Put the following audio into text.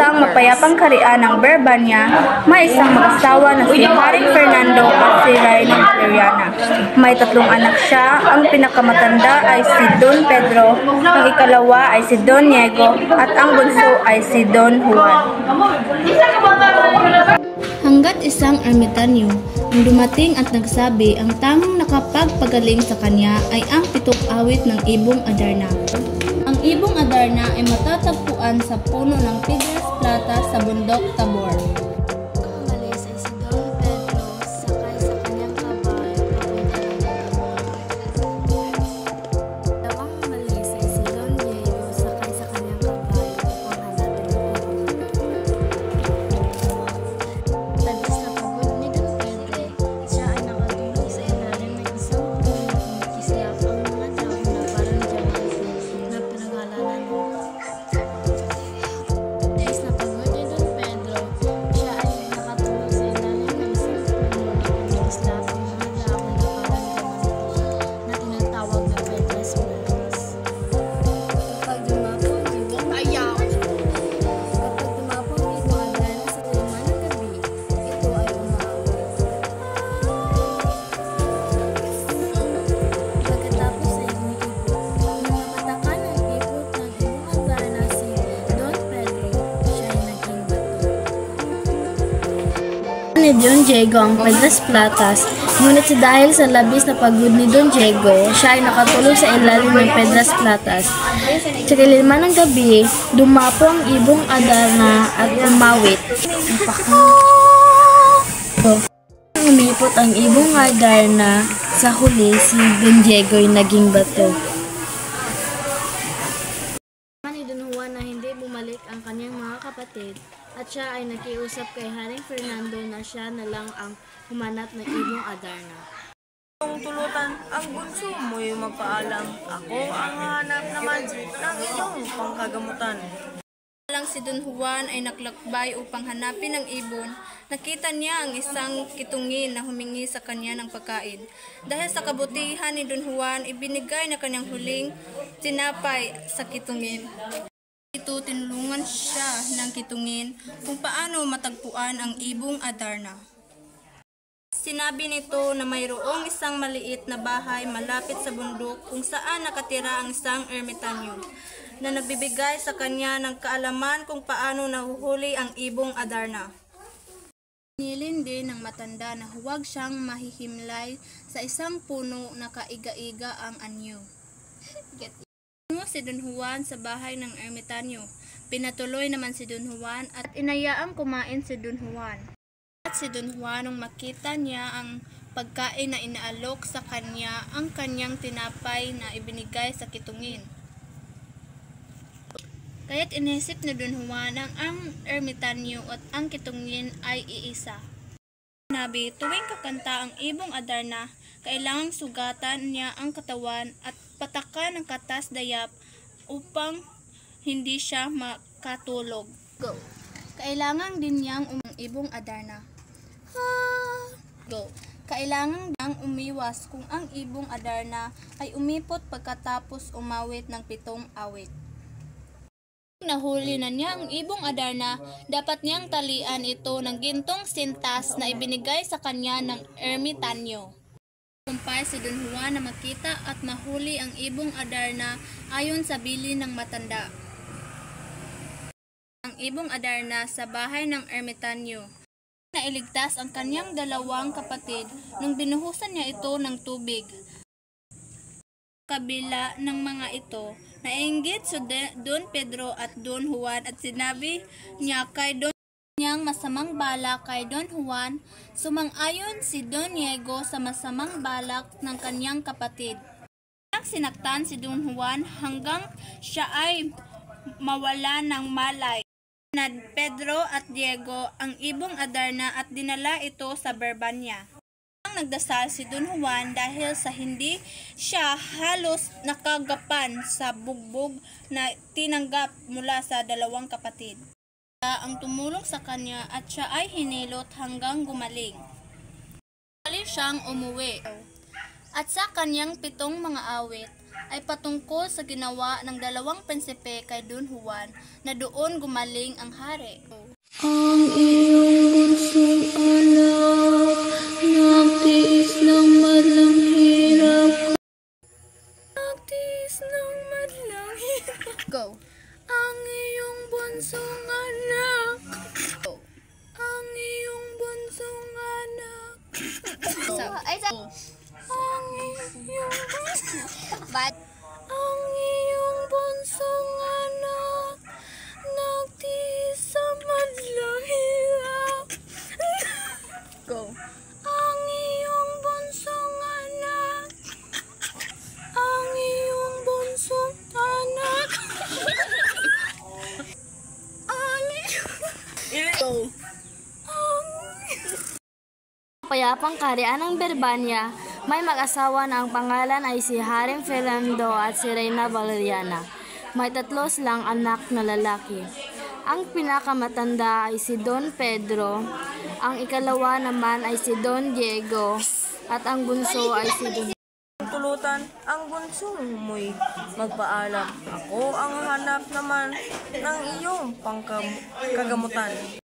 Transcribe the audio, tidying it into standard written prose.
isang mapayapang kaharian ng Brabania, may isang mag-asawa na si Haring Fernando at si Reynang Valeriana. May 3 anak siya. Ang pinakamatanda ay si Don Pedro, ang ikalawa ay si Don Diego, at ang bunso ay si Don Juan. Hanggat isang ermitanyo ang dumating at nagsabi ang tanging nakapagpagaling sa kanya ay ang 7 awit ng Ibong Adarna. Ang Ibong Adarna ay matatagpuan sa puno ng Piedras Plata sa bundok Tabor. Ni Don Diego ang Piedras Platas, ngunit dahil sa labis na pagod ni Don Diego, siya ay nakatulog sa ilalim ng Piedras Platas. Sa kaliman ng gabi, dumapo ang Ibong Adarna at umawit. Umipot ang Ibong Adarna, sa huli si Don Diego ay naging bato. Ni Don Juan na hindi bumalik ang kanyang mga kapatid, at siya ay nakiusap kay Haring Fernando na siya na lang ang humanap ng Ibong Adarna. Kung tulutan ang bunso mo'y magpaalam, ako ang hanap naman ng iyong pangkagamutan. Lang si Don Juan ay naglakbay upang hanapin ang ibon, nakita niya ang isang kitungin na humingi sa kanya ng pagkain. Dahil sa kabutihan ni Don Juan, ibinigay na kanyang huling tinapay sa kitungin. Ito, tinulungan siya ng kitungin kung paano matagpuan ang Ibong Adarna. Sinabi nito na mayroong isang maliit na bahay malapit sa bundok kung saan nakatira ang isang ermitanyo na nagbibigay sa kanya ng kaalaman kung paano nahuhuli ang Ibong Adarna. Nilin din ng matanda na huwag siyang mahihimlay sa isang puno na kaiga-iga ang anyo. Si Don Juan sa bahay ng ermitanyo. Pinatuloy naman si Don Juan at inayaang kumain si Don Juan. At si Don Juan nung makita niya ang pagkain na inaalok sa kanya ang kanyang tinapay na ibinigay sa kitungin. Kaya't inisip ni Don Juan ang ermitanyo at ang kitungin ay iisa. Sinabi, tuwing kakanta ang Ibong Adarna, kailangang sugatan niya ang katawan at patakan ng katas dayap upang hindi siya makatulog. Go. Kailangan din niyang Ibong Adarna. Go. Kailangan niyang umiwas kung ang Ibong Adarna ay umipot pagkatapos umawit ng 7 awit. Nahuli na niya ang Ibong Adarna, dapat niyang talian ito ng gintong sintas na ibinigay sa kanya ng ermitanyo. Kumpay si Don Juan na makita at mahuli ang Ibong Adarna ayon sa bilin ng matanda. Ang Ibong Adarna sa bahay ng ermitanyo. Nailigtas ang kanyang 2 kapatid nung binuhusan niya ito ng tubig. Kabila ng mga ito, nainggit si Don Pedro at Don Juan at sinabi niya kay Don niyang masamang balak kay Don Juan, sumang-ayon si Don Diego sa masamang balak ng kanyang kapatid. Sinaktan si Don Juan hanggang siya ay mawala ng malay. Na Pedro at Diego ang Ibong Adarna at dinala ito sa Brabania. Nagdasal si Don Juan dahil sa hindi siya halos nakagapan sa bugbog na tinanggap mula sa 2 kapatid. Ang tumulong sa kanya at siya ay hinilot hanggang gumaling. Muli siyang umuwi. At sa kanyang 7 mga awit, ay patungkol sa ginawa ng dalawang prinsipe kay Don Juan na doon gumaling ang hari. Ang iyong bunsong anak, nagtiis ng madlang hirap. Nagtiis ng madlang hirap. Go! Ang iyong bunsong anak. Go! Ang iyong bunsong anak. Ang iyong But, Ang iyong bunsong anak, nagtiis sa madlang hirap. go! Ang iyong bunsong anak, ang iyong bunsong anak. Ang iyong... Go! Payapang kaharian ng Berbanya, may mag-asawa na ang pangalan ay si Haring Fernando at si Reyna Valeriana. May 3 silang anak na lalaki. Ang pinakamatanda ay si Don Pedro, ang ikalawa naman ay si Don Diego, at ang bunso ay si Don... Tulutan ang bunso mo'y magpaalam. Ako ang hanap naman ng iyong pangkagamutan.